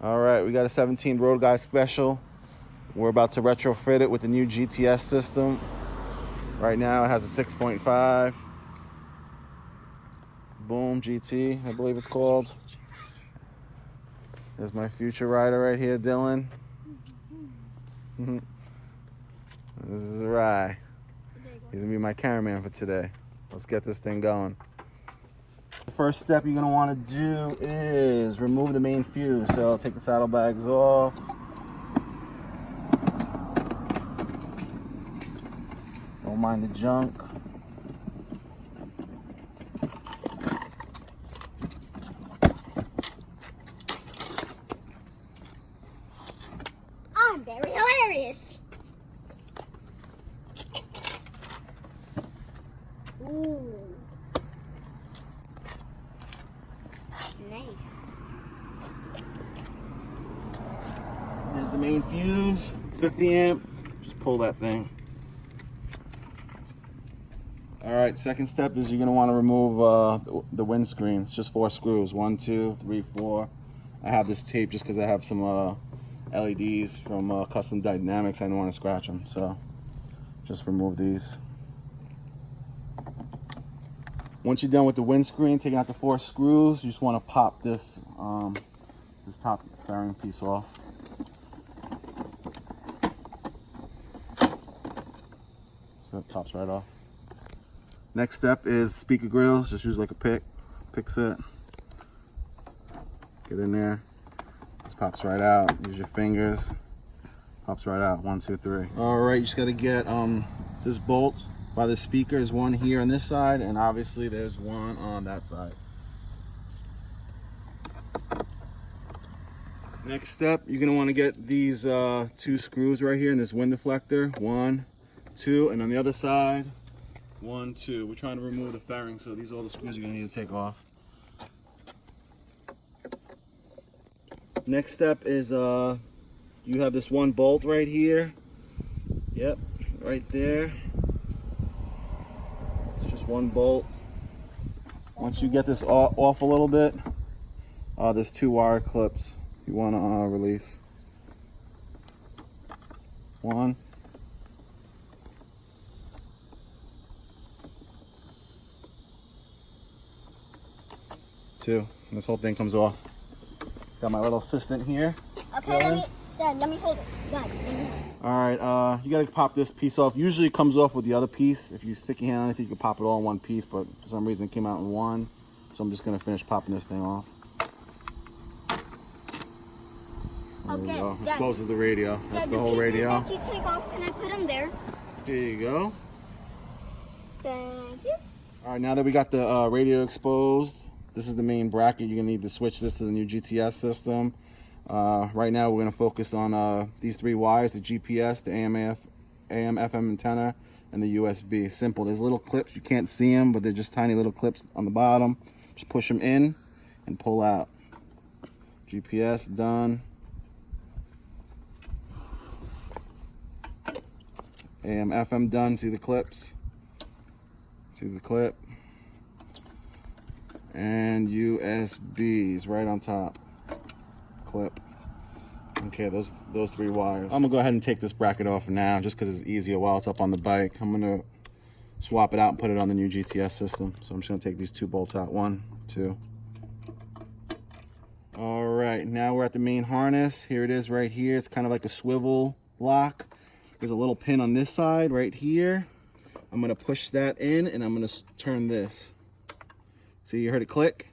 All right, we got a 17 Roadglide Special. We're about to retrofit it with the new GTS system. Right now it has a 6.5 Boom GT, I believe it's called. There's my future rider right here, Dylan. This is Rye. He's gonna be my cameraman for today. Let's get this thing going. The first step you're gonna wanna do is remove the main fuse. So take the saddlebags off. Don't mind the junk. I'm very hilarious. Ooh. Nice. Here's the main fuse, 50 amp. Just pull that thing. All right, second step is you're gonna wanna remove the windscreen. It's just 4 screws, 1, 2, 3, 4. I have this tape just because I have some LEDs from Custom Dynamics. I don't wanna scratch them, so just remove these. Once you're done with the windscreen, taking out the 4 screws, you just wanna pop this, this top fairing piece off. So it pops right off. Next step is speaker grills. Just use like a pick set. Get in there. This pops right out. Use your fingers. Pops right out. 1, 2, 3. All right, you just gotta get this bolt by the speaker. There's one here on this side, and obviously there's one on that side. Next step, you're gonna want to get these 2 screws right here in this wind deflector. 1, 2, and on the other side. 1, 2. We're trying to remove the fairing, so these are all the screws you're gonna need to take off. Next step is you have this one bolt right here. Yep, right there. It's just one bolt. Once you get this off a little bit, there's 2 wire clips you want to release. 1. 2. And this whole thing comes off. Got my little assistant here. Okay, let me hold it. Dad, all right, you gotta pop this piece off. Usually it comes off with the other piece. If you stick your hand on it, you can pop it all in one piece, but for some reason it came out in one. So I'm just gonna finish popping this thing off. There we go. Exposes the radio. That's the whole radio. That you take off, and I put them there. There you go. Thank you. All right, now that we got the radio exposed, this is the main bracket. You're gonna need to switch this to the new GTS system. Right now we're gonna focus on these 3 wires, the GPS, the AM, FM antenna, and the USB. Simple. There's little clips. You can't see them, but they're just tiny little clips on the bottom. Just push them in and pull out. GPS done. AM, FM done. See the clips? See the clip? And USBs right on top. Clip. Okay, those 3 wires. I'm gonna go ahead and take this bracket off now just because it's easier while it's up on the bike. I'm gonna swap it out and put it on the new GTS system. So I'm just gonna take these 2 bolts out. 1, 2. All right, now we're at the main harness. Here it is right here. It's kind of like a swivel lock. There's a little pin on this side right here. I'm gonna push that in and I'm gonna turn this. See, you heard it click?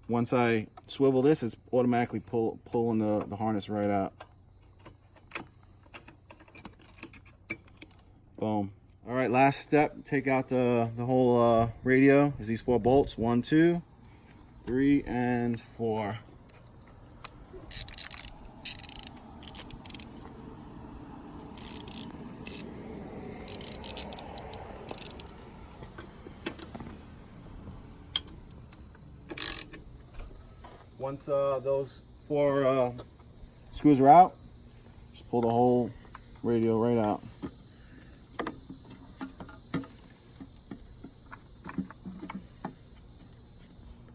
Once I swivel this, it's automatically pulling the harness right out. Boom. All right, last step, take out the whole radio. Is these 4 bolts. 1, 2, 3, and 4. Once those 4 screws are out, just pull the whole radio right out.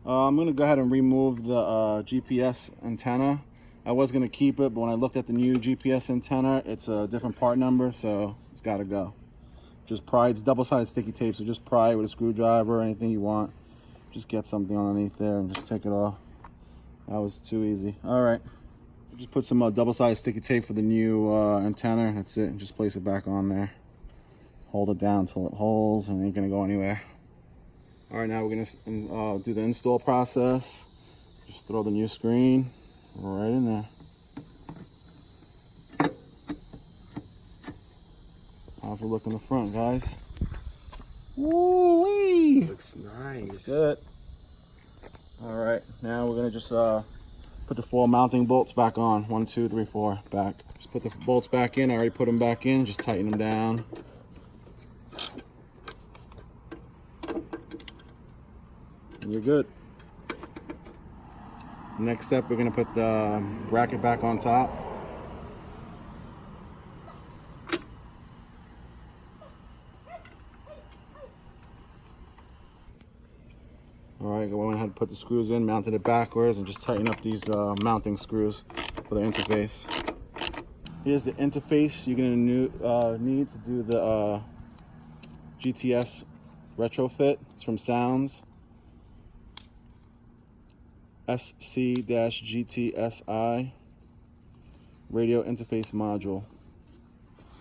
I'm going to go ahead and remove the GPS antenna. I was going to keep it, but when I looked at the new GPS antenna, it's a different part number, so it's got to go. Just pry. It's double-sided sticky tape, so just pry with a screwdriver or anything you want. Just get something underneath there and just take it off. That was too easy. All right. Just put some double-sided sticky tape for the new antenna. That's it. Just place it back on there. Hold it down until it holds and it ain't going to go anywhere. All right, now we're going to do the install process. Just throw the new screen right in there. How's it look in the front, guys? Woo-wee! Looks nice. Good. All right, now we're going to just put the 4 mounting bolts back on. 1, 2, 3, 4, back. Just put the bolts back in. I already put them back in. Just tighten them down. And you're good. Next step, we're going to put the bracket back on top. All right, go ahead and put the screws in, mounted it backwards, and just tighten up these mounting screws for the interface. Here's the interface you're going to need to do the GTS retrofit. It's from Soundz. SC-GTSI radio interface module.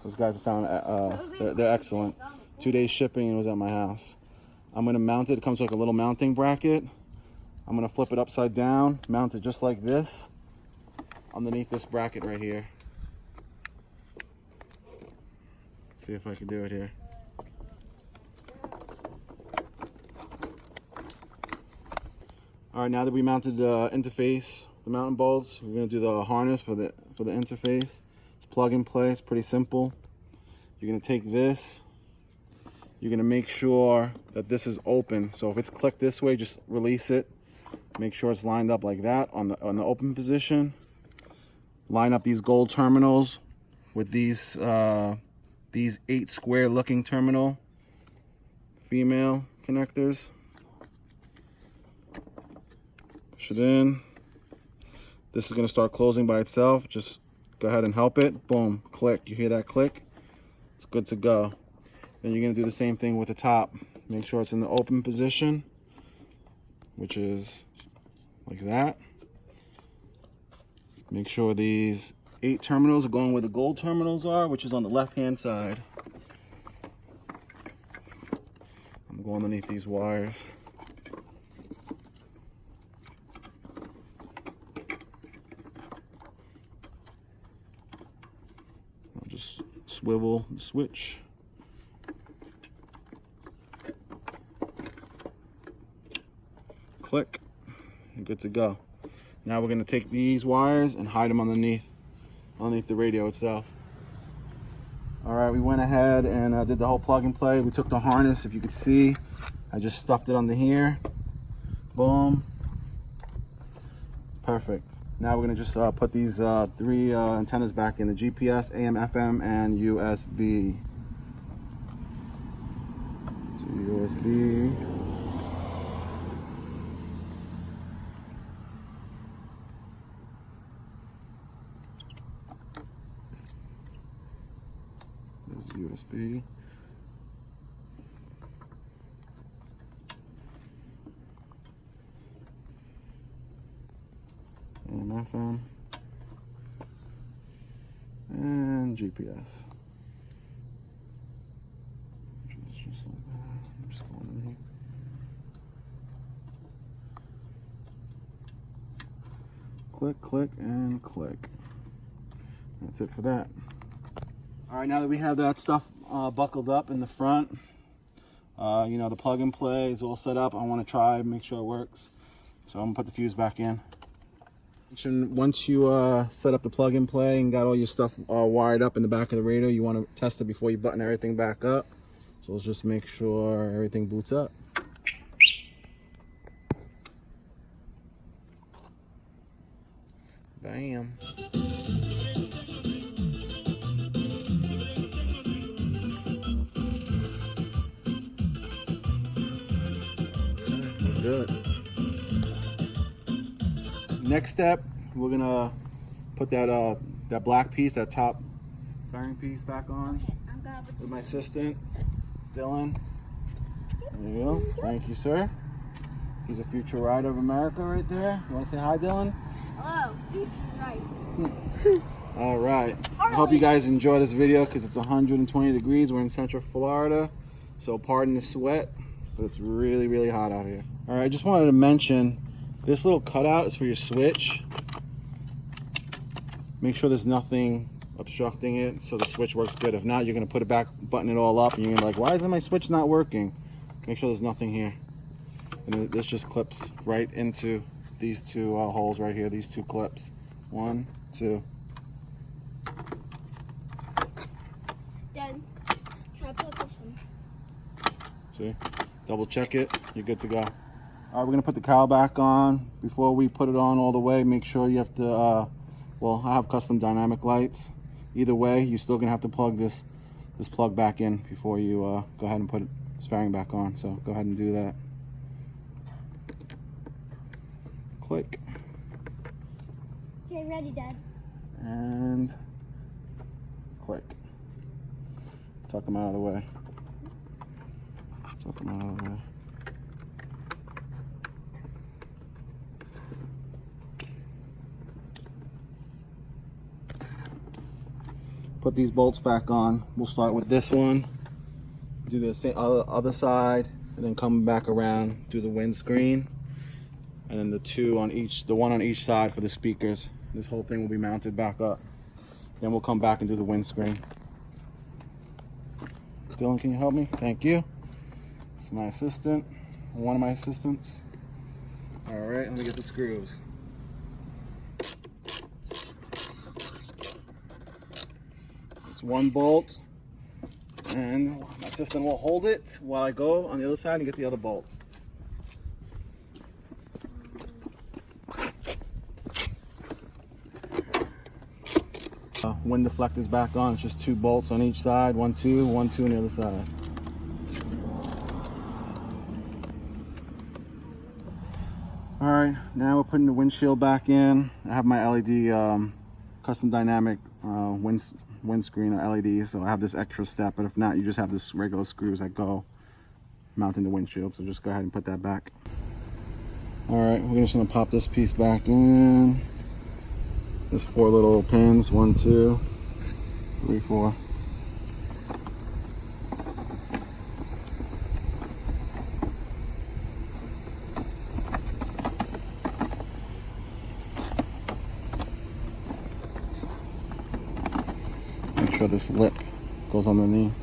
Those guys sound they're excellent. 2 days shipping and it was at my house. I'm going to mount it. It comes with like a little mounting bracket. I'm going to flip it upside down, mount it just like this underneath this bracket right here. Let's see if I can do it here. All right, now that we mounted the interface, the mounting bolts, we're going to do the harness for the interface. It's plug and play. It's pretty simple. You're going to take this. You're going to make sure that this is open. So if it's clicked this way, just release it. Make sure it's lined up like that on the open position. Line up these gold terminals with these 8 square looking terminal female connectors. Push it in. This is going to start closing by itself. Just go ahead and help it. Boom, click. You hear that click? It's good to go. Then you're going to do the same thing with the top. Make sure it's in the open position, which is like that. Make sure these 8 terminals are going where the gold terminals are, which is on the left-hand side. I'm going underneath these wires. I'll just swivel the switch. Click. You're good to go. Now we're going to take these wires and hide them underneath the radio itself. All right, we went ahead and did the whole plug and play. We took the harness, if you could see, I just stuffed it under here. Boom. Perfect. Now we're going to just put these 3 antennas back in: the GPS, AM, FM, and USB. So USB. USB. And FM. And GPS. Just like that. I'm just going underneath. Click, click, and click. That's it for that. All right, now that we have that stuff buckled up in the front, you know, the plug and play is all set up. I want to try and make sure it works. So I'm gonna put the fuse back in. Once you set up the plug and play and got all your stuff wired up in the back of the radio, you want to test it before you button everything back up. So let's just make sure everything boots up. Bam. Good. Next step, we're gonna put that that black piece, that top fairing piece back on. Okay, I'm going With my assistant, Dylan. There you go. Thank you, sir. He's a future rider of America right there. You want to say hi, Dylan? Hello, future riders. All right. I hope you guys enjoy this video because it's 120 degrees. We're in Central Florida, so pardon the sweat, but it's really, really hot out here. All right, I just wanted to mention this little cutout is for your switch. Make sure there's nothing obstructing it so the switch works good. If not, you're going to put it back, button it all up, and you're going to be like, why isn't my switch not working? Make sure there's nothing here. And this just clips right into these two holes right here, these two clips. 1, 2. Dad, can I put this in? See? Double check it, you're good to go. All right, we're gonna put the cowl back on. Before we put it on all the way, make sure you have to, well, I have custom dynamic lights. Either way, you're still gonna have to plug this plug back in before you go ahead and put this fairing back on. So go ahead and do that. Click. Okay, ready, Dad. And click. Tuck them out of the way. Tuck them out of the way. Put these bolts back on. We'll start with this one. Do the same other side, and then come back around. Do the windscreen, and then the one on each side for the speakers. This whole thing will be mounted back up. Then we'll come back and do the windscreen. Dylan, can you help me? Thank you. It's my assistant, one of my assistants. All right, let me get the screws. It's one bolt, and my assistant will hold it while I go on the other side and get the other bolt. Wind deflector's back on. It's just 2 bolts on each side. 1, 2, 1, 2 on the other side. All right, now we're putting the windshield back in. I have my LED custom dynamic windscreen LED, so I have this extra step, but if not, you just have this regular screws that go mounting the windshield, so just go ahead and put that back. All right, we're just gonna pop this piece back in. There's 4 little pins, 1, 2, 3, 4. Make sure this lip goes underneath.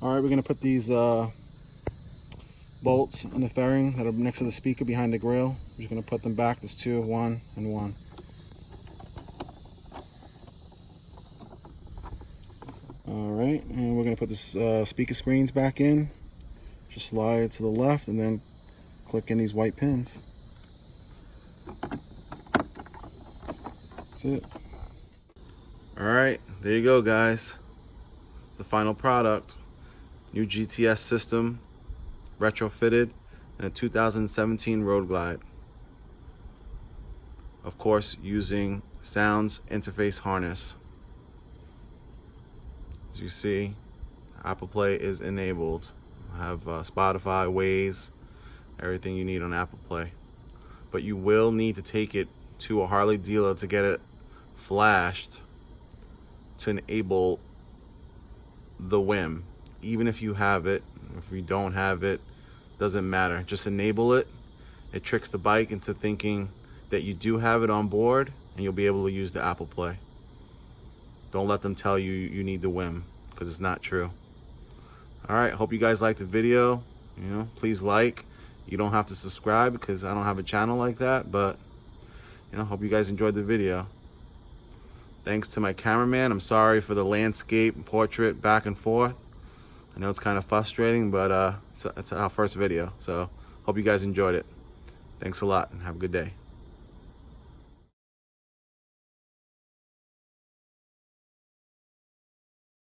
All right, we're gonna put these bolts in the fairing that are next to the speaker behind the grill. We're just gonna put them back. There's 2, 1, and 1. All right, and we're gonna put this speaker screens back in. Just slide it to the left and then click in these white pins. That's it. All right, there you go, guys. It's the final product. New GTS system, retrofitted, and a 2017 Roadglide. Of course, using Soundz interface harness. As you see, Apple Play is enabled. I have Spotify, Waze, everything you need on Apple Play. But you will need to take it to a Harley dealer to get it flashed to enable the WHIM. Even if you have it, if you don't have it, doesn't matter. Just enable it. It tricks the bike into thinking that you do have it on board, and you'll be able to use the Apple Play. Don't let them tell you you need the WHIM, because it's not true. All right, hope you guys liked the video. You know, please like. You don't have to subscribe because I don't have a channel like that, but you know, hope you guys enjoyed the video. Thanks to my cameraman. I'm sorry for the landscape and portrait back and forth. I know it's kind of frustrating, but it's our first video, so hope you guys enjoyed it. Thanks a lot and have a good day.